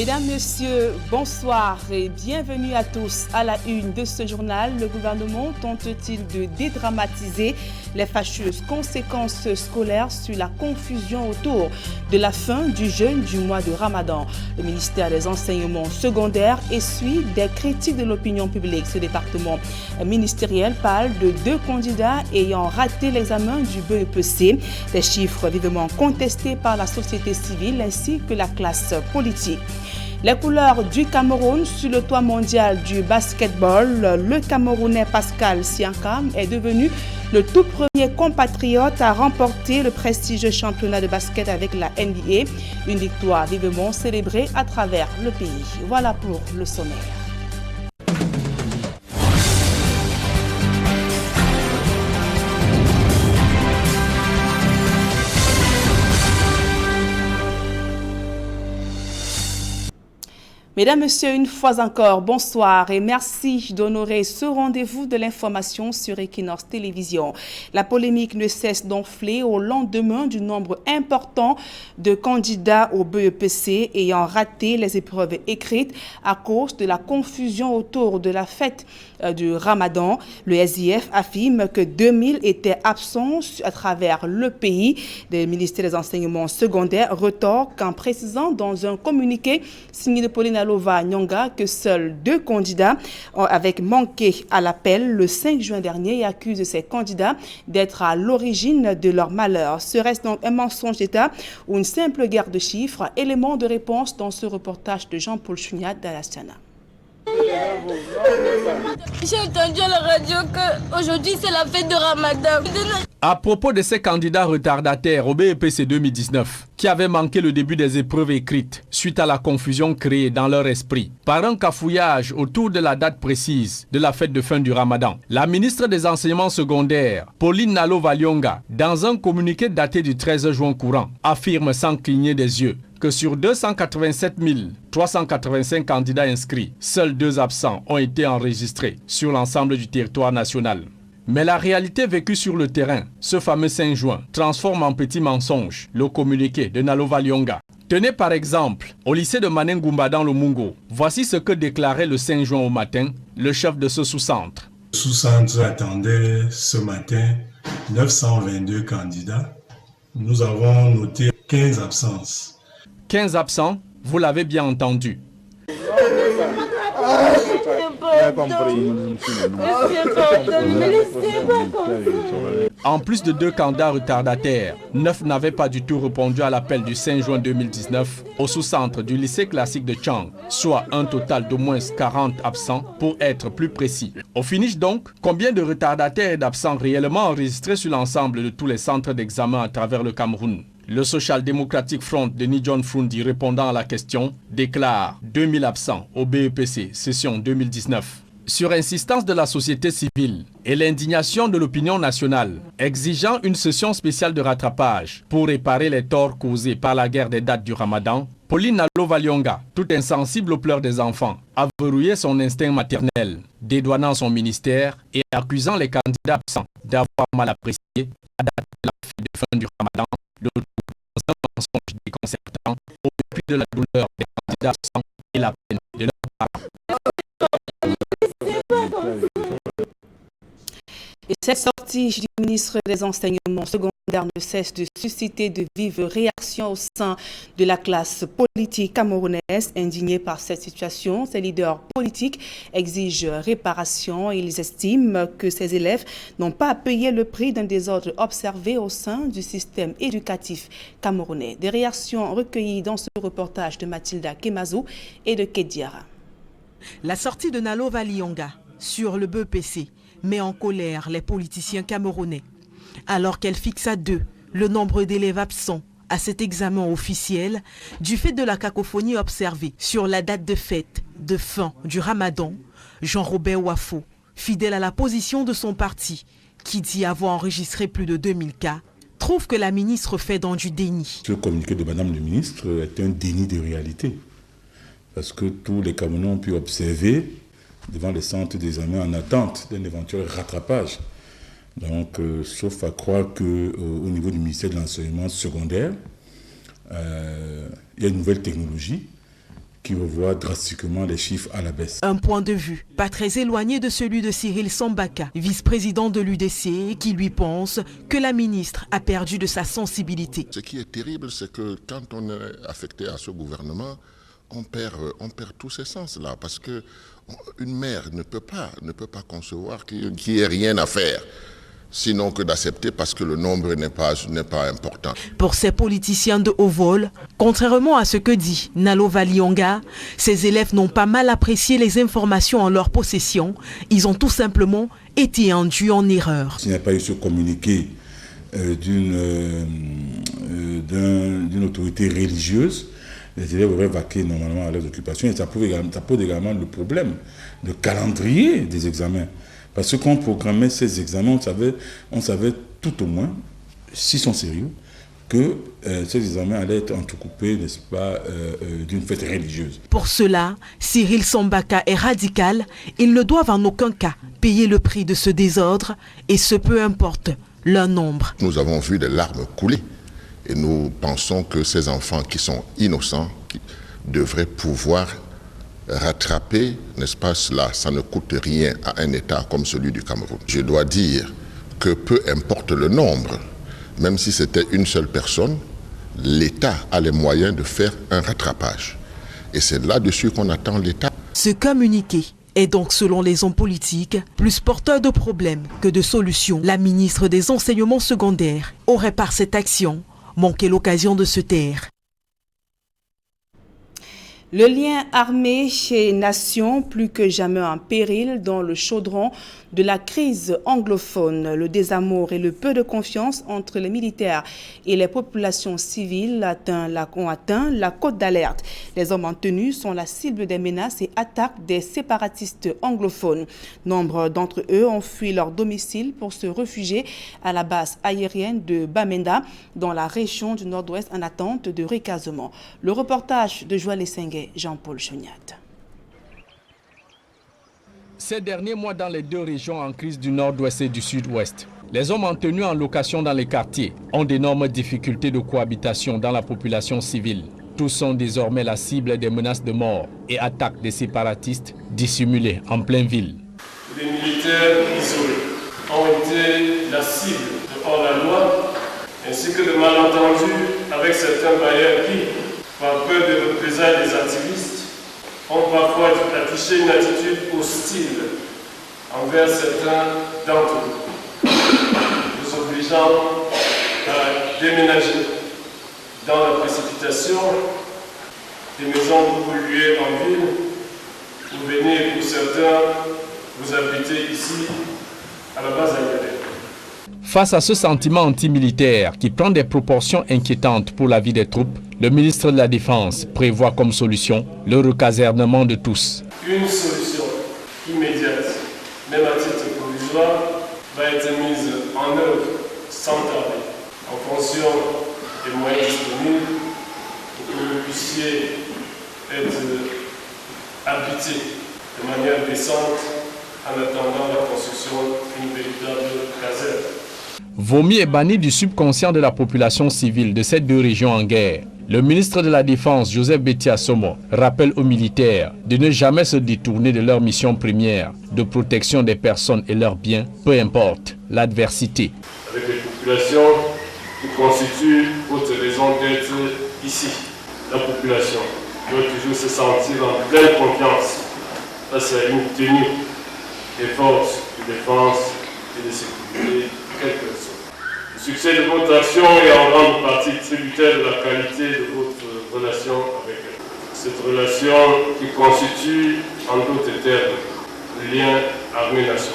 Mesdames, Messieurs, bonsoir et bienvenue à tous. À la une de ce journal, le gouvernement tente-t-il de dédramatiser les fâcheuses conséquences scolaires sur la confusion autour de la fin du jeûne du mois de Ramadan. Le ministère des Enseignements secondaires essuie des critiques de l'opinion publique. Ce département ministériel parle de 2 candidats ayant raté l'examen du BEPC. Des chiffres vivement contestés par la société civile ainsi que la classe politique. Les couleurs du Cameroun sur le toit mondial du basketball. Le Camerounais Pascal Siakam est devenu le tout premier compatriote à remporter le prestigieux championnat de basket avec la NBA. Une victoire vivement célébrée à travers le pays. Voilà pour le sommaire. Mesdames, Messieurs, une fois encore, bonsoir et merci d'honorer ce rendez-vous de l'information sur Equinox Télévision. La polémique ne cesse d'enfler au lendemain du nombre important de candidats au BEPC ayant raté les épreuves écrites à cause de la confusion autour de la fête du Ramadan. Le SIF affirme que 2000 étaient absents à travers le pays. Le ministère des Enseignements secondaires retorque en précisant dans un communiqué signé de Pauline Alova Nyonga que seuls 2 candidats avaient manqué à l'appel le 5 juin dernier et accusent ces candidats d'être à l'origine de leur malheur. Serait-ce donc un mensonge d'État ou une simple guerre de chiffres? Élément de réponse dans ce reportage de Jean-Paul Chouniat d'Alastiana. J'ai entendu à la radio qu'aujourd'hui c'est la fête de Ramadan. À propos de ces candidats retardataires au BEPC 2019 qui avaient manqué le début des épreuves écrites suite à la confusion créée dans leur esprit par un cafouillage autour de la date précise de la fête de fin du Ramadan, la ministre des Enseignements secondaires, Pauline Alova Nyonga, dans un communiqué daté du 13 juin courant, affirme sans cligner des yeux que sur 287 385 candidats inscrits, seuls 2 absents ont été enregistrés sur l'ensemble du territoire national. Mais la réalité vécue sur le terrain, ce fameux 5 juin, transforme en petit mensonge le communiqué de Nalova Nyonga. Tenez par exemple, au lycée de Manengumba dans le Mungo, voici ce que déclarait le 5 juin au matin le chef de ce sous-centre. Le sous-centre attendait ce matin 922 candidats. Nous avons noté 15 absences. 15 absents, vous l'avez bien entendu. En plus de 2 candidats retardataires, 9 n'avaient pas du tout répondu à l'appel du 5 juin 2019 au sous-centre du lycée classique de Chang, soit un total d'au moins 40 absents pour être plus précis. Au finish donc, combien de retardataires et d'absents réellement enregistrés sur l'ensemble de tous les centres d'examen à travers le Cameroun? Le Social Democratic Front de Nijon Frundi, répondant à la question, déclare 2000 absents au BEPC, session 2019. Sur insistance de la société civile et l'indignation de l'opinion nationale, exigeant une session spéciale de rattrapage pour réparer les torts causés par la guerre des dates du Ramadan, Pauline Alova Nyonga, tout insensible aux pleurs des enfants, a verrouillé son instinct maternel, dédouanant son ministère et accusant les candidats absents d'avoir mal apprécié la date de la fête de fin du Ramadan, le tout dans un mensonge déconcertant au mépris de la douleur des candidats absents et la peine de leurs parents. Et cette sortie du ministre des Enseignements secondaires ne cesse de susciter de vives réactions au sein de la classe politique camerounaise. Indignés par cette situation, ces leaders politiques exigent réparation et ils estiment que ces élèves n'ont pas à payer le prix d'un désordre observé au sein du système éducatif camerounais. Des réactions recueillies dans ce reportage de Mathilda Kemazou et de Kediara. La sortie de Nalova Nyonga sur le BEPC met en colère les politiciens camerounais. Alors qu'elle fixe à 2 le nombre d'élèves absents à cet examen officiel du fait de la cacophonie observée sur la date de fête de fin du Ramadan, Jean-Robert Wafo, fidèle à la position de son parti, qui dit avoir enregistré plus de 2000 cas, trouve que la ministre fait dans du déni. Le communiqué de Madame le ministre est un déni de réalité. Parce que tous les Camerounais ont pu observer devant les centres d'examen en attente d'un éventuel rattrapage. Donc, sauf à croire qu'au niveau du ministère de l'enseignement secondaire, il y a une nouvelle technologie qui revoit drastiquement les chiffres à la baisse. Un point de vue pas très éloigné de celui de Cyril Sambaka, vice-président de l'UDC, qui lui pense que la ministre a perdu de sa sensibilité. Ce qui est terrible, c'est que quand on est affecté à ce gouvernement, on perd tous ces sens-là, parce qu'une mère ne peut pas concevoir qu'il n'y ait rien à faire, sinon que d'accepter parce que le nombre n'est pas important. Pour ces politiciens de haut vol, contrairement à ce que dit Nalova Lionga, ces élèves n'ont pas mal apprécié les informations en leur possession. Ils ont tout simplement été induits en erreur. S'il n'y a pas eu ce communiqué d'une autorité religieuse, les élèves auraient vaqué normalement à leurs occupations. Et ça pose également le problème de calendrier des examens. Parce que quand on programmait ces examens, on savait tout au moins, s'ils sont sérieux, que ces examens allaient être entrecoupés, n'est-ce pas, d'une fête religieuse. Pour cela, Cyril Sambaka est radical. Ils ne doivent en aucun cas payer le prix de ce désordre, et ce peu importe leur nombre. Nous avons vu des larmes couler, et nous pensons que ces enfants qui sont innocents qui devraient pouvoir rattraper, n'est-ce pas, cela, ça ne coûte rien à un État comme celui du Cameroun. Je dois dire que peu importe le nombre, même si c'était une seule personne, l'État a les moyens de faire un rattrapage. Et c'est là-dessus qu'on attend l'État. Ce communiqué est donc, selon les hommes politiques, plus porteur de problèmes que de solutions. La ministre des Enseignements secondaires aurait par cette action manqué l'occasion de se taire. Le lien armée chez Nation, plus que jamais en péril dans le chaudron de la crise anglophone. Le désamour et le peu de confiance entre les militaires et les populations civiles ont atteint la cote d'alerte. Les hommes en tenue sont la cible des menaces et attaques des séparatistes anglophones. Nombre d'entre eux ont fui leur domicile pour se réfugier à la base aérienne de Bamenda, dans la région du Nord-Ouest, en attente de recasement. Le reportage de Joël Essengue, Jean-Paul Choniat. Ces derniers mois, dans les deux régions en crise du Nord-Ouest et du Sud-Ouest, les hommes en tenue en location dans les quartiers ont d'énormes difficultés de cohabitation dans la population civile. Tous sont désormais la cible des menaces de mort et attaques des séparatistes dissimulés en pleine ville. Les militaires isolés ont été la cible de hors-la-loi, ainsi que de malentendus avec certains bailleurs qui, par peur de représailles des activistes, ont parfois affiché une attitude hostile envers certains d'entre eux, nous obligeant à déménager dans la précipitation des maisons polluées en ville, pour venir pour certains vous habiter ici à la base aérienne. Face à ce sentiment antimilitaire qui prend des proportions inquiétantes pour la vie des troupes, le ministre de la Défense prévoit comme solution le recasernement de tous. Une solution immédiate, même à titre provisoire, va être mise en œuvre sans tarder, en fonction des moyens disponibles, pour que vous puissiez être habité de manière décente en attendant la construction d'une véritable caserne. Vomi est banni du subconscient de la population civile de ces deux régions en guerre. Le ministre de la Défense, Joseph Betia Somo, rappelle aux militaires de ne jamais se détourner de leur mission première de protection des personnes et leurs biens, peu importe l'adversité. Avec les populations qui constituent votre raison d'être ici, la population doit toujours se sentir en pleine confiance face à une tenue des forces de défense et de sécurité, quelle que soit. Le succès de votre action est en grande partie tributaire de la qualité de votre relation avec elle. Cette relation qui constitue, en d'autres termes, le lien armée-nation.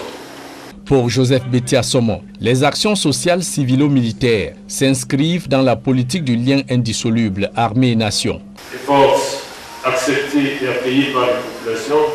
Pour Joseph Betia Somo, les actions sociales civilo-militaires s'inscrivent dans la politique du lien indissoluble armée et nation. Les forces acceptées et accueillies par les populations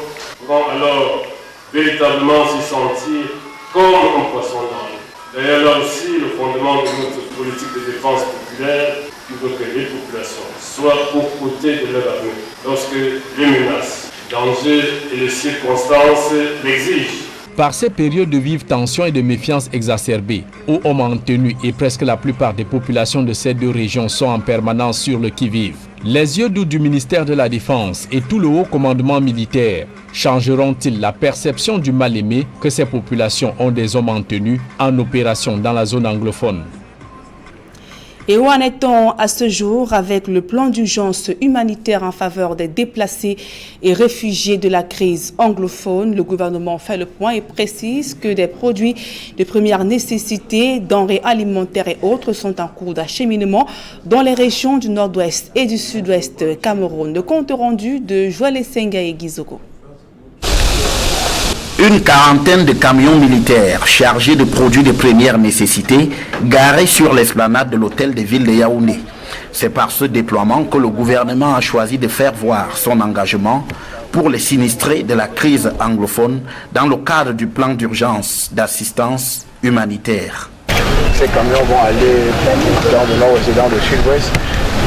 vont alors véritablement s'y sentir comme un poisson dans l'eau. D'ailleurs, là aussi, le fondement de notre politique de défense populaire, qui veut que les populations soient aux côtés de leur armée lorsque les menaces, dangers et les circonstances l'exigent. Par ces périodes de vive tension et de méfiance exacerbée, où hommes en tenue et presque la plupart des populations de ces deux régions sont en permanence sur le qui-vive, Les yeux doux du ministère de la Défense et tout le haut commandement militaire changeront-ils la perception du mal-aimé que ces populations ont des hommes en tenue en opération dans la zone anglophone? Et où en est-on à ce jour avec le plan d'urgence humanitaire en faveur des déplacés et réfugiés de la crise anglophone? Le gouvernement fait le point et précise que des produits de première nécessité, denrées alimentaires et autres sont en cours d'acheminement dans les régions du nord-ouest et du sud-ouest Cameroun. Le compte rendu de Joël Essenga et Guizoko. Une quarantaine de camions militaires chargés de produits de première nécessité garés sur l'esplanade de l'hôtel de ville de Yaoundé. C'est par ce déploiement que le gouvernement a choisi de faire voir son engagement pour les sinistrés de la crise anglophone dans le cadre du plan d'urgence d'assistance humanitaire. Ces camions vont aller dans le nord-ouest et dans le sud-ouest.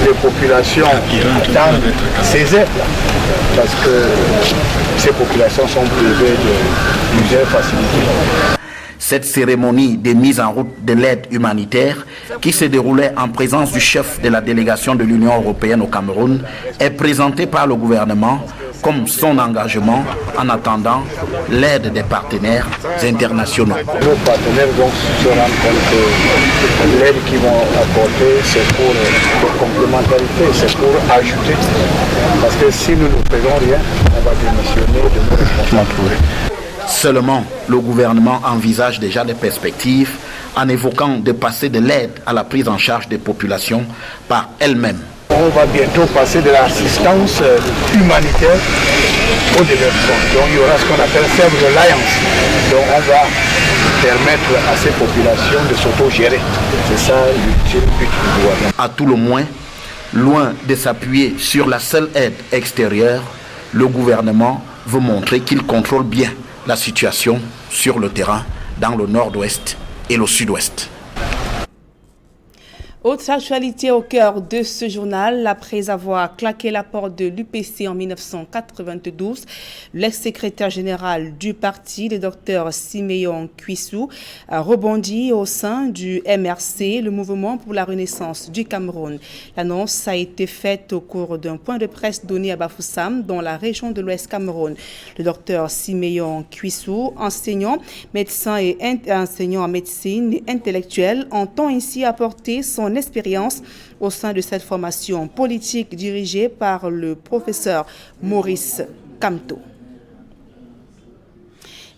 Les populations attendent ces aides parce que ces populations sont privées de plusieurs facilités. Cette cérémonie de mise en route de l'aide humanitaire, qui se déroulait en présence du chef de la délégation de l'Union européenne au Cameroun, est présentée par le gouvernement comme son engagement en attendant l'aide des partenaires internationaux. Nos partenaires vont se rendre compte que l'aide qu'ils vont apporter, c'est pour des complémentarités, c'est pour ajouter. Parce que si nous ne faisons rien, on va démissionner de nos responsabilités. Seulement, le gouvernement envisage déjà des perspectives en évoquant de passer de l'aide à la prise en charge des populations par elles-mêmes. On va bientôt passer de l'assistance humanitaire au développement. Donc il y aura ce qu'on appelle self-reliance. Donc on va permettre à ces populations de s'auto-gérer. C'est ça le but du gouvernement. À tout le moins, loin de s'appuyer sur la seule aide extérieure, le gouvernement veut montrer qu'il contrôle bien la situation sur le terrain dans le nord-ouest et le sud-ouest. Autre actualité au cœur de ce journal, après avoir claqué la porte de l'UPC en 1992, l'ex-secrétaire général du parti, le docteur Siméon Kwissou, a rebondi au sein du MRC, le mouvement pour la renaissance du Cameroun. L'annonce a été faite au cours d'un point de presse donné à Bafoussam, dans la région de l'Ouest Cameroun. Le docteur Siméon Kwissou, enseignant, médecin et enseignant en médecine et intellectuel, entend ainsi apporter son expérience au sein de cette formation politique dirigée par le professeur Maurice Kamto.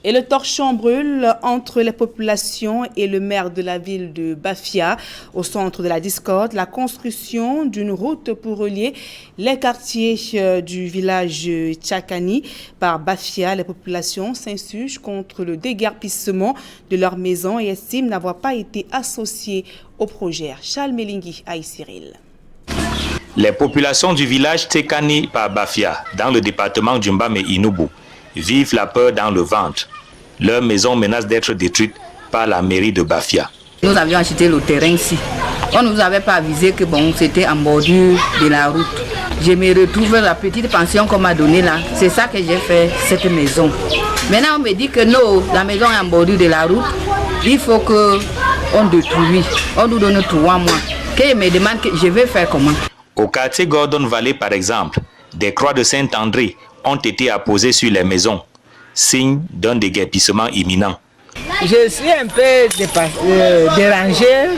Et le torchon brûle entre les populations et le maire de la ville de Bafia. Au centre de la discorde, la construction d'une route pour relier les quartiers du village Tchakani par Bafia. Les populations s'insurgent contre le déguerpissement de leurs maisons et estiment n'avoir pas été associées au projet. Charles Melingui, Aïe Cyril. Les populations du village Tchakani par Bafia, dans le département d'Umbam et Inubu, vivent la peur dans le ventre. Leur maison menace d'être détruite par la mairie de Bafia. Nous avions acheté le terrain ici. On ne nous avait pas avisé que bon, c'était en bordure de la route. Je me retrouve la petite pension qu'on m'a donnée là. C'est ça que j'ai fait, cette maison. Maintenant, on me dit que non, la maison est en bordure de la route. Il faut qu'on détruise. On nous donne 3 mois. Que je me demande que je vais faire comment. Au quartier Gordon Valley, par exemple, des croix de Saint-André ont été apposées sur les maisons, signe d'un déguerpissement imminent. Je suis un peu dérangée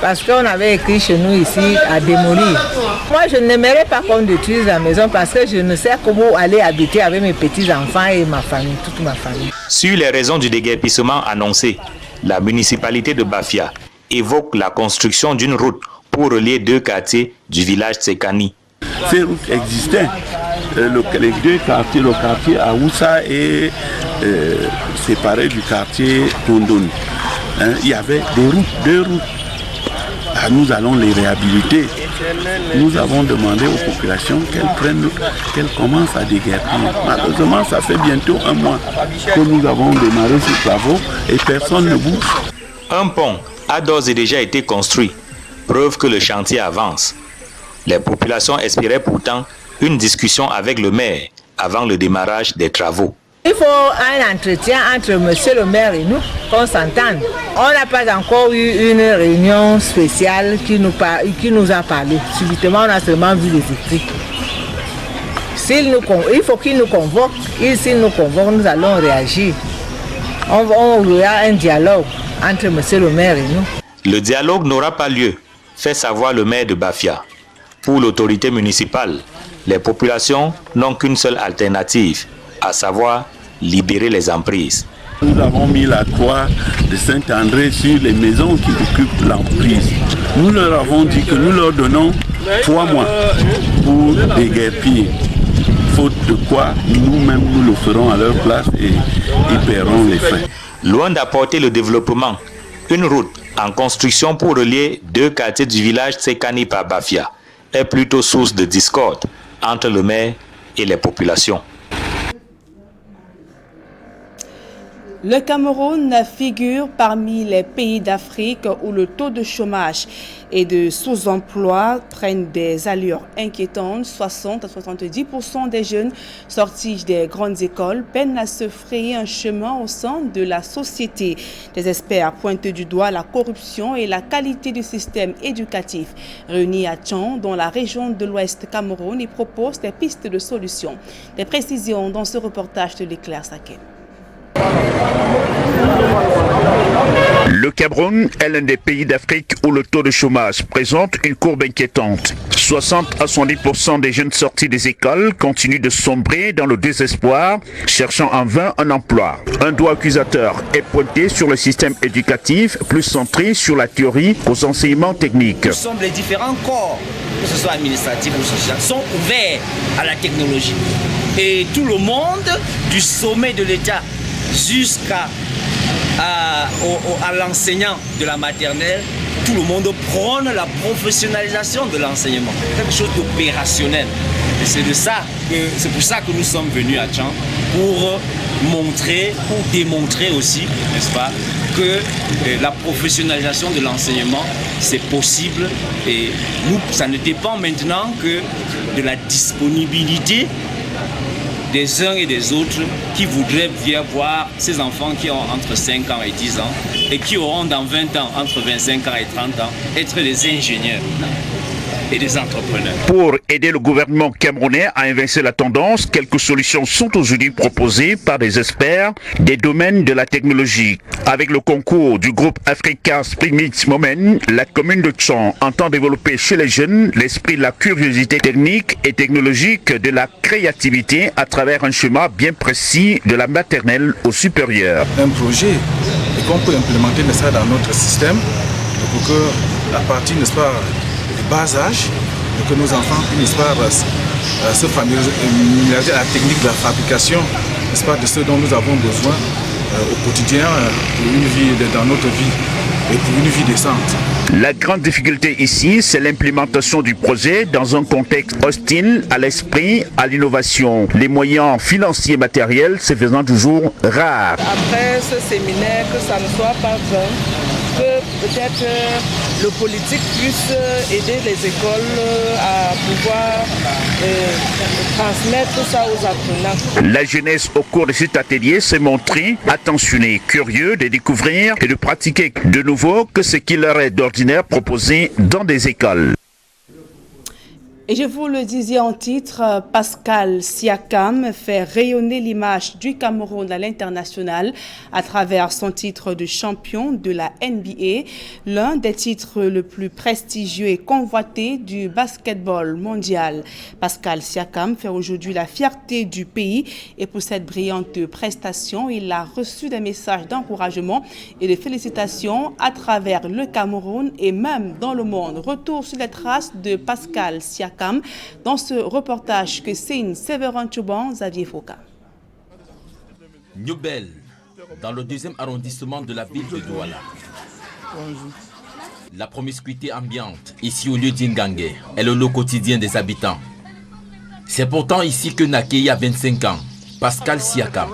parce qu'on avait écrit chez nous ici à démolir. Moi, je n'aimerais pas qu'on détruise la maison parce que je ne sais comment aller habiter avec mes petits-enfants et ma famille, toute ma famille. Sur les raisons du déguerpissement annoncé, la municipalité de Bafia évoque la construction d'une route pour relier 2 quartiers du village Tsekani. Ces routes existaient. Les 2 quartiers, le quartier Aoussa est séparé du quartier Tondon. Il y avait 2 routes. Nous allons les réhabiliter. Nous avons demandé aux populations qu'elles commencent à déguerpir. Malheureusement, ça fait bientôt 1 mois que nous avons démarré ces travaux et personne ne bouge. Un pont a d'ores et déjà été construit, preuve que le chantier avance. Les populations espéraient pourtant une discussion avec le maire avant le démarrage des travaux. Il faut un entretien entre monsieur le maire et nous, qu'on s'entende. On n'a pas encore eu une réunion spéciale qui nous a parlé. Subitement, on a seulement vu les écrits. Il faut qu'il nous convoque. S'il nous convoque, nous allons réagir. On aura un dialogue entre monsieur le maire et nous. Le dialogue n'aura pas lieu, fait savoir le maire de Bafia. Pour l'autorité municipale, les populations n'ont qu'une seule alternative, à savoir libérer les emprises. Nous avons mis la croix de Saint-André sur les maisons qui occupent l'emprise. Nous leur avons dit que nous leur donnons 3 mois pour déguerpir. Faute de quoi, nous-mêmes nous le ferons à leur place et ils paieront les frais. Loin d'apporter le développement, une route en construction pour relier 2 quartiers du village Tsekani par Bafia est plutôt source de discorde entre le maire et les populations. Le Cameroun figure parmi les pays d'Afrique où le taux de chômage et de sous-emploi prennent des allures inquiétantes. 60 à 70% des jeunes sortis des grandes écoles peinent à se frayer un chemin au sein de la société. Des experts pointent du doigt la corruption et la qualité du système éducatif. Réunis à Tchang, dans la région de l'Ouest Cameroun, ils proposent des pistes de solutions. Des précisions dans ce reportage de l'Éclair Saké. Le Cameroun est l'un des pays d'Afrique où le taux de chômage présente une courbe inquiétante. 60 à 70% des jeunes sortis des écoles continuent de sombrer dans le désespoir, cherchant en vain un emploi. Un doigt accusateur est pointé sur le système éducatif, plus centré sur la théorie qu'aux enseignements techniques. Nous sommes les différents corps, que ce soit administratif ou social, sont ouverts à la technologie. Et tout le monde, du sommet de l'État jusqu'à l'enseignant de la maternelle, tout le monde prône la professionnalisation de l'enseignement, quelque chose d'opérationnel. Et c'est pour ça que nous sommes venus à Tchang, pour démontrer aussi, n'est-ce pas, que la professionnalisation de l'enseignement, c'est possible. Et nous, ça ne dépend maintenant que de la disponibilité des uns et des autres qui voudraient bien voir ces enfants qui ont entre 5 ans et 10 ans et qui auront dans 20 ans, entre 25 ans et 30 ans, être des ingénieurs et des entrepreneurs. Pour aider le gouvernement camerounais à inverser la tendance, quelques solutions sont aujourd'hui proposées par des experts des domaines de la technologie. Avec le concours du groupe Africa Spring Mix Moment, la commune de Tchang entend développer chez les jeunes l'esprit de la curiosité technique et technologique, de la créativité à travers un schéma bien précis de la maternelle au supérieur. Un projet et qu'on peut implémenter ça dans notre système pour que la partie, n'est-ce pas, bas âge, que nos enfants puissent se familiariser à la technique de la fabrication, n'est-ce pas, de ce dont nous avons besoin au quotidien dans notre vie et pour une vie décente. La grande difficulté ici, c'est l'implémentation du projet dans un contexte hostile à l'esprit, à l'innovation. Les moyens financiers et matériels se faisant toujours rares. Après ce séminaire, que ça ne soit pas vain, que peut-être le politique puisse aider les écoles à pouvoir transmettre ça aux apprenants. La jeunesse au cours de cet atelier s'est montrée attentionnée, curieux de découvrir et de pratiquer de nouveau que ce qui leur est d'ordinaire proposé dans des écoles. Et je vous le disais en titre, Pascal Siakam fait rayonner l'image du Cameroun à l'international à travers son titre de champion de la NBA, l'un des titres le plus prestigieux et convoité du basketball mondial. Pascal Siakam fait aujourd'hui la fierté du pays et pour cette brillante prestation, il a reçu des messages d'encouragement et de félicitations à travers le Cameroun et même dans le monde. Retour sur les traces de Pascal Siakam dans ce reportage que signe Séverin Chouban, Xavier Foucault. Nyoubel, dans le 2e arrondissement de la ville de Douala. La promiscuité ambiante, ici au lieu d'Ingangue, est le lot quotidien des habitants. C'est pourtant ici que naquit à 25 ans Pascal Siakam.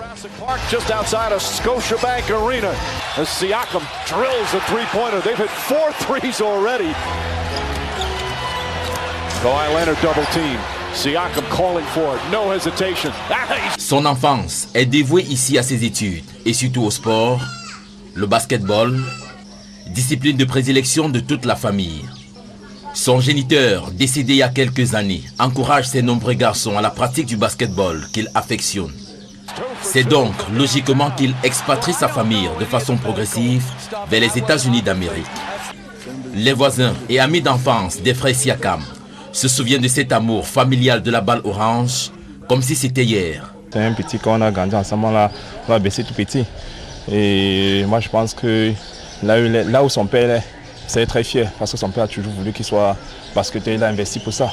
Just outside of Scotiabank Arena, as Siakam drills a three-pointer. They've hit 4 threes already. Kawhi Leonard double team. Siakam calling for it, no hesitation. Son enfance est dévouée ici à ses études et surtout au sport, le basketball, discipline de prédilection de toute la famille. Son géniteur, décédé il y a quelques années, encourage ses nombreux garçons à la pratique du basketball qu'il affectionne. C'est donc logiquement qu'il expatrie sa famille de façon progressive vers les États-Unis d'Amérique. Les voisins et amis d'enfance des frères Siakam se souviennent de cet amour familial de la balle orange comme si c'était hier. C'est un petit qu'on a grandi ensemble, on a baissé tout petit. Et moi je pense que là où son père est, c'est très fier parce que son père a toujours voulu qu'il soit basketteur, il a investi pour ça.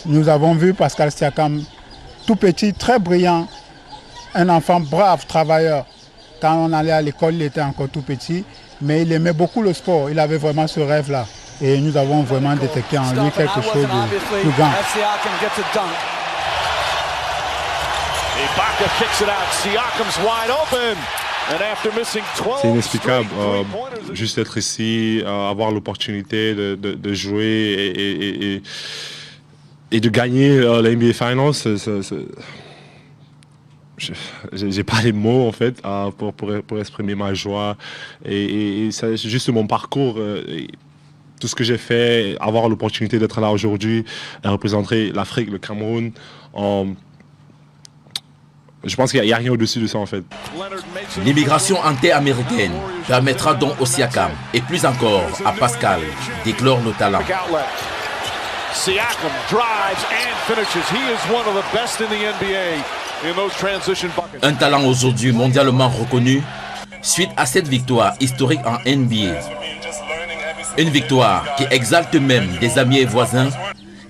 Nous avons vu Pascal Siakam tout petit, très brillant, un enfant brave, travailleur. Quand on allait à l'école, il était encore tout petit, mais il aimait beaucoup le sport, il avait vraiment ce rêve-là. Et nous avons vraiment détecté en lui quelque chose de plus grand. C'est inexplicable, juste être ici, avoir l'opportunité de jouer et de gagner la NBA Finals. J'ai pas les mots en fait pour exprimer ma joie et c'est juste mon parcours. Tout ce que j'ai fait, avoir l'opportunité d'être là aujourd'hui, représenter l'Afrique, le Cameroun. Je pense qu'il n'y a rien au-dessus de ça en fait. L'immigration interaméricaine permettra donc au Siakam et plus encore à Pascal d'éclore le talent. Siakam drives and finishes. He is one of the best in the NBA in those transition buckets. Un talent aujourd'hui mondialement reconnu suite à cette victoire historique en NBA. Une victoire qui exalte même des amis et voisins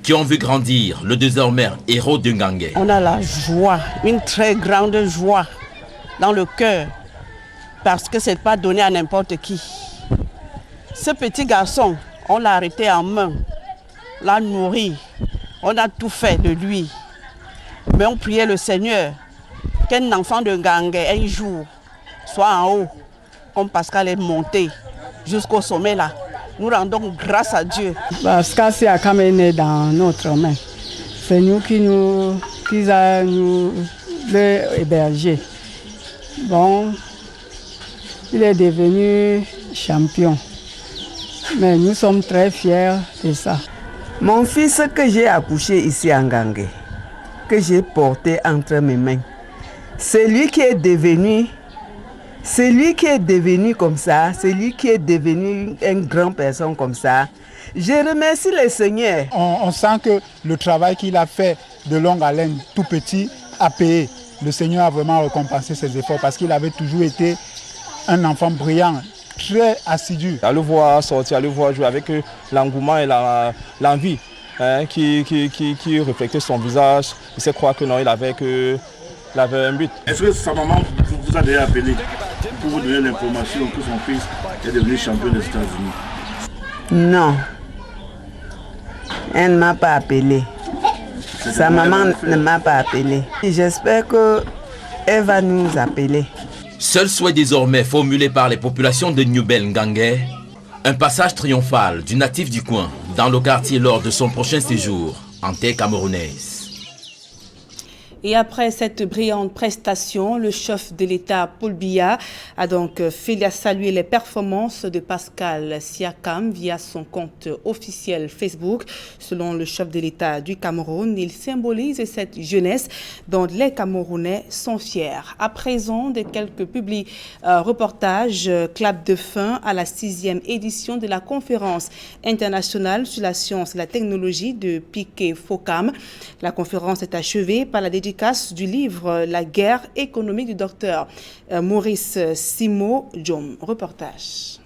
qui ont vu grandir le désormais héros de Ngangé. On a la joie, une très grande joie dans le cœur parce que ce n'est pas donné à n'importe qui. Ce petit garçon, on l'a arrêté en main, l'a nourri, on a tout fait de lui. Mais on priait le Seigneur qu'un enfant de Ngangé un jour soit en haut, comme Pascal est monté jusqu'au sommet là. Nous rendons grâce à Dieu. Pascal Siakam est né dans notre main. C'est nous qui nous hébergé. Bon, il est devenu champion. Mais nous sommes très fiers de ça. Mon fils que j'ai accouché ici à Ngangé, que j'ai porté entre mes mains, c'est lui qui est devenu comme ça, c'est lui qui est devenu une grande personne comme ça. Je remercie le Seigneur. On sent que le travail qu'il a fait de longue haleine, tout petit, a payé. Le Seigneur a vraiment récompensé ses efforts parce qu'il avait toujours été un enfant brillant, très assidu. À le voir sortir, à le voir jouer avec l'engouement et l'envie qui reflétait son visage, il s'est croire que non, il avait un but. Est-ce que sa maman vous a déjà appelé pour vous donner l'information que son fils est devenu champion des États-Unis? Non. Elle ne m'a pas appelé. Sa maman ne m'a pas appelé. J'espère qu'elle va nous appeler. Seul souhait désormais formulé par les populations de Ngangé, un passage triomphal du natif du coin dans le quartier lors de son prochain séjour en terre camerounaise. Et après cette brillante prestation, le chef de l'État, Paul Biya, a donc salué les performances de Pascal Siakam via son compte officiel Facebook. Selon le chef de l'État du Cameroun, il symbolise cette jeunesse dont les Camerounais sont fiers. À présent, de quelques reportages, clap de fin à la 6e édition de la conférence internationale sur la science et la technologie de Piquet Focam. La conférence est achevée par la dédicace du livre La guerre économique du docteur Maurice Simo-Diom. Reportage.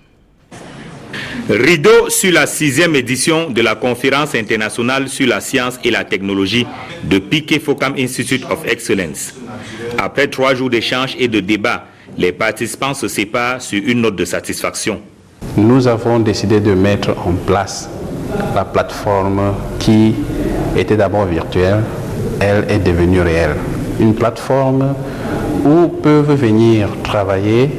Rideau sur la 6e édition de la conférence internationale sur la science et la technologie de Piquet Focam Institute of Excellence. Après 3 jours d'échanges et de débats, les participants se séparent sur une note de satisfaction. Nous avons décidé de mettre en place la plateforme qui était d'abord virtuelle. Elle est devenue réelle. Une plateforme où peuvent venir travailler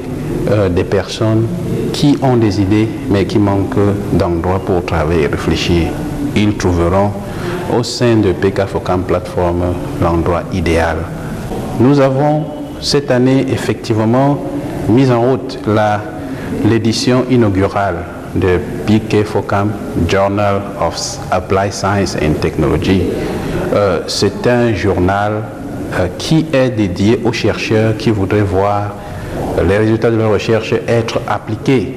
des personnes qui ont des idées mais qui manquent d'endroits pour travailler et réfléchir. Ils trouveront au sein de PK Focam Plateforme l'endroit idéal. Nous avons cette année effectivement mis en route l'édition inaugurale de PK Focam Journal of Applied Science and Technology. C'est un journal qui est dédié aux chercheurs qui voudraient voir les résultats de leurs recherches être appliqués.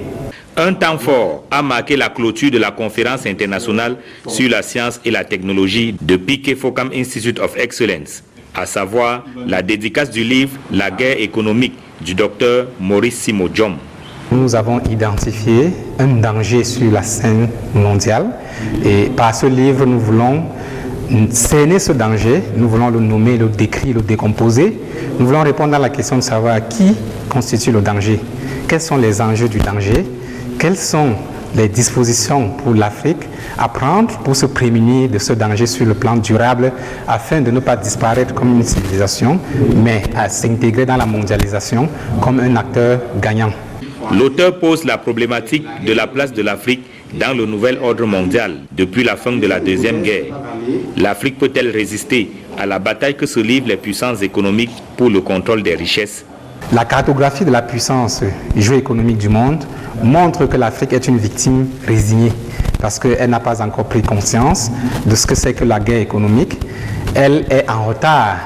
Un temps fort a marqué la clôture de la conférence internationale sur la science et la technologie de PK Focam Institute of Excellence, à savoir la dédicace du livre « La guerre économique » du docteur Maurice Simo-Diom. Nous avons identifié un danger sur la scène mondiale et par ce livre, nous voulons cerner ce danger, nous voulons le nommer, le décrire, le décomposer. Nous voulons répondre à la question de savoir qui constitue le danger, quels sont les enjeux du danger, quelles sont les dispositions pour l'Afrique à prendre pour se prémunir de ce danger sur le plan durable afin de ne pas disparaître comme une civilisation, mais à s'intégrer dans la mondialisation comme un acteur gagnant. L'auteur pose la problématique de la place de l'Afrique dans le nouvel ordre mondial depuis la fin de la Deuxième Guerre. L'Afrique peut-elle résister à la bataille que se livrent les puissances économiques pour le contrôle des richesses? La cartographie de la puissance géoéconomique du monde montre que l'Afrique est une victime résignée parce qu'elle n'a pas encore pris conscience de ce que c'est que la guerre économique. Elle est en retard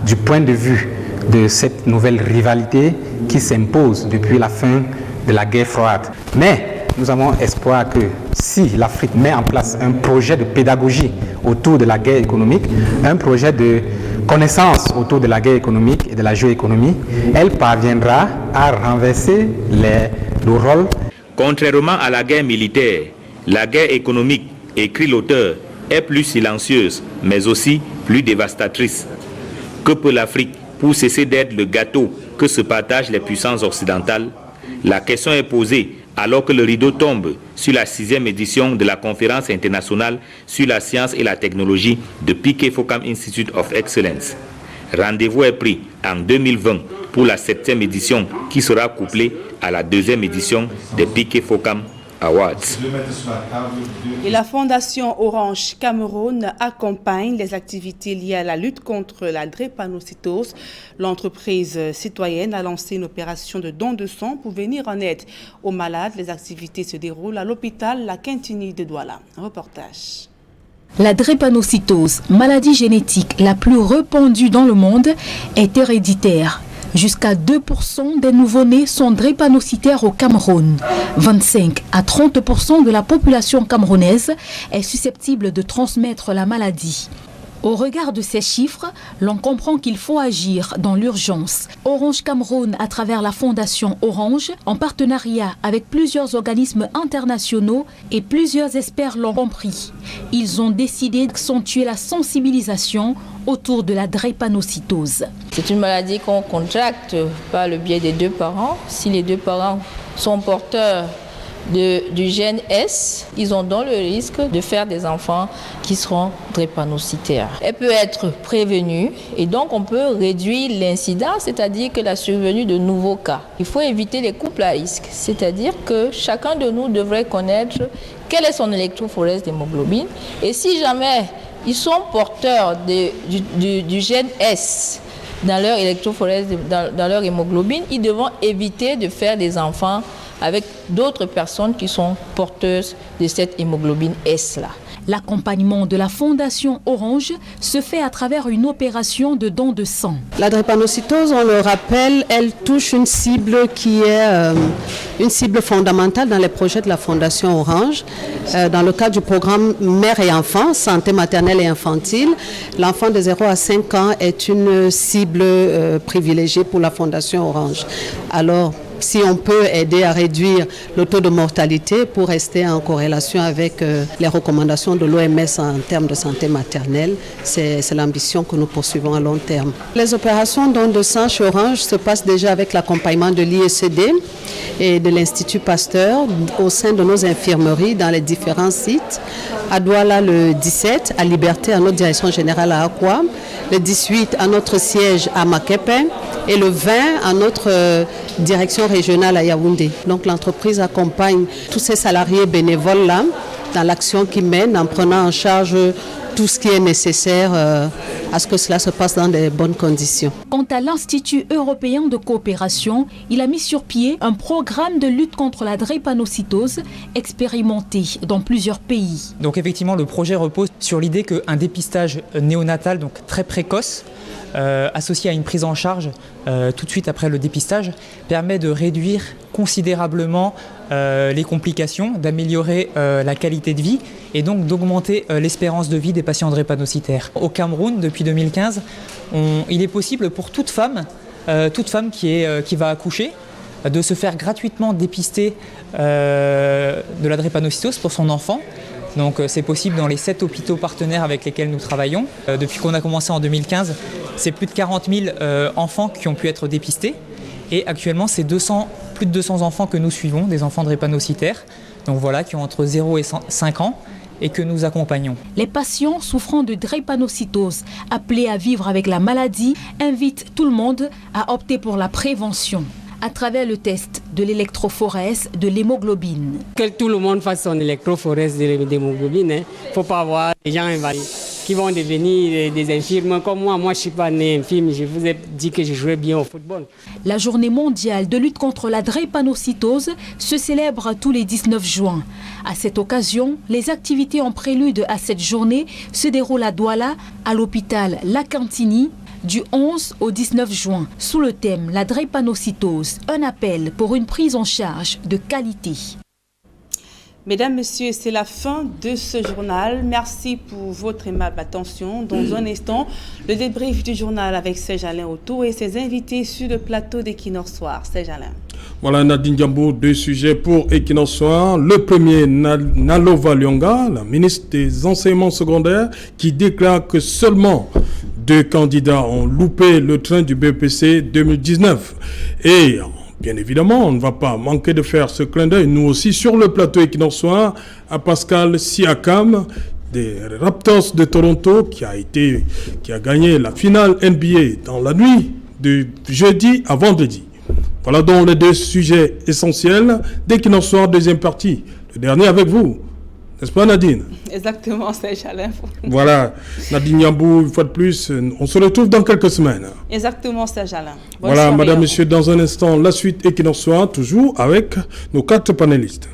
du point de vue de cette nouvelle rivalité qui s'impose depuis la fin de la guerre froide. Mais nous avons espoir que si l'Afrique met en place un projet de pédagogie autour de la guerre économique, un projet de connaissance autour de la guerre économique et de la géoéconomie, elle parviendra à renverser le rôle. Contrairement à la guerre militaire, la guerre économique, écrit l'auteur, est plus silencieuse, mais aussi plus dévastatrice. Que peut l'Afrique pour cesser d'être le gâteau que se partagent les puissances occidentales? La question est posée alors que le rideau tombe sur la 6e édition de la conférence internationale sur la science et la technologie de PK Focam Institute of Excellence. Rendez-vous est pris en 2020 pour la 7e édition qui sera couplée à la 2e édition des PK Focam Awards. Et la Fondation Orange Cameroun accompagne les activités liées à la lutte contre la drépanocytose. L'entreprise citoyenne a lancé une opération de don de sang pour venir en aide aux malades. Les activités se déroulent à l'hôpital La Quintini de Douala. Un reportage. La drépanocytose, maladie génétique la plus répandue dans le monde, est héréditaire. Jusqu'à 2% des nouveau-nés sont drépanocytaires au Cameroun. 25 à 30% de la population camerounaise est susceptible de transmettre la maladie. Au regard de ces chiffres, l'on comprend qu'il faut agir dans l'urgence. Orange Cameroun, à travers la Fondation Orange, en partenariat avec plusieurs organismes internationaux et plusieurs experts l'ont compris. Ils ont décidé d'accentuer la sensibilisation autour de la drépanocytose. C'est une maladie qu'on contracte par le biais des deux parents. Si les deux parents sont porteurs du gène S, ils ont donc le risque de faire des enfants qui seront drépanocytaires. Elle peut être prévenue et donc on peut réduire l'incidence, c'est-à-dire que la survenue de nouveaux cas. Il faut éviter les couples à risque, c'est-à-dire que chacun de nous devrait connaître quel est son électrophorèse d'hémoglobine et si jamais ils sont porteurs du gène S dans leur électrophorèse, dans leur hémoglobine, ils devront éviter de faire des enfants avec d'autres personnes qui sont porteuses de cette hémoglobine S-là. L'accompagnement de la Fondation Orange se fait à travers une opération de don de sang. La drépanocytose, on le rappelle, elle touche une cible qui est une cible fondamentale dans les projets de la Fondation Orange. Dans le cadre du programme Mère et Enfant, santé maternelle et infantile, l'enfant de 0 à 5 ans est une cible privilégiée pour la Fondation Orange. Alors, si on peut aider à réduire le taux de mortalité pour rester en corrélation avec les recommandations de l'OMS en termes de santé maternelle, c'est l'ambition que nous poursuivons à long terme. Les opérations don de sang chez Orange se passent déjà avec l'accompagnement de l'IECD et de l'Institut Pasteur au sein de nos infirmeries dans les différents sites. À Douala le 17, à Liberté, à notre direction générale à Akwa, le 18 à notre siège à Makepe et le 20 à notre direction régionale à Yaoundé. Donc l'entreprise accompagne tous ces salariés bénévoles là dans l'action qu'ils mènent en prenant en charge tout ce qui est nécessaire à ce que cela se passe dans de bonnes conditions. Quant à l'Institut européen de coopération, il a mis sur pied un programme de lutte contre la drépanocytose expérimenté dans plusieurs pays. Donc effectivement, le projet repose sur l'idée qu'un dépistage néonatal, donc très précoce, associé à une prise en charge tout de suite après le dépistage, permet de réduire considérablement les complications, d'améliorer la qualité de vie et donc d'augmenter l'espérance de vie des patients drépanocytaires. Au Cameroun, depuis 2015, il est possible pour toute femme qui va accoucher de se faire gratuitement dépister de la drépanocytose pour son enfant. Donc c'est possible dans les 7 hôpitaux partenaires avec lesquels nous travaillons. Depuis qu'on a commencé en 2015, c'est plus de 40 000 enfants qui ont pu être dépistés. Et actuellement, c'est plus de 200 enfants que nous suivons, des enfants drépanocytaires, donc voilà, qui ont entre 0 et 5 ans et que nous accompagnons. Les patients souffrant de drépanocytose, appelés à vivre avec la maladie, invitent tout le monde à opter pour la prévention à travers le test de l'électrophorèse de l'hémoglobine. Que tout le monde fasse son électrophorèse de l'hémoglobine. Il ne faut pas avoir des gens qui vont devenir des infirmes comme moi. Moi, je ne suis pas né infirme. Je vous ai dit que je jouais bien au football. La journée mondiale de lutte contre la drépanocytose se célèbre tous les 19 juin. À cette occasion, les activités en prélude à cette journée se déroulent à Douala, à l'hôpital La Cantini, du 11 au 19 juin, sous le thème La drépanocytose, un appel pour une prise en charge de qualité. Mesdames, Messieurs, c'est la fin de ce journal. Merci pour votre aimable attention. Dans un instant, le débrief du journal avec Serge Alain Auto et ses invités sur le plateau d'Equinox Soir. Serge Alain. Voilà, Nadine Diambo, 2 sujets pour Equinox Soir. Le premier, Nalova Lyonga, la ministre des Enseignements secondaires, qui déclare que seulement 2 candidats ont loupé le train du BEPC 2019. Et bien évidemment, on ne va pas manquer de faire ce clin d'œil, nous aussi, sur le plateau Equinox Soir, à Pascal Siakam, des Raptors de Toronto, qui a gagné la finale NBA dans la nuit de jeudi à vendredi. Voilà donc les 2 sujets essentiels d'Equinox Soir, deuxième partie. Le dernier avec vous. N'est-ce pas, Nadine? Exactement, Serge Alain. Voilà, Nadine Yambou, une fois de plus, on se retrouve dans quelques semaines. Exactement, Serge Alain. Voilà, madame, monsieur, dans un instant, la suite Equinox Soir, toujours avec nos 4 panélistes.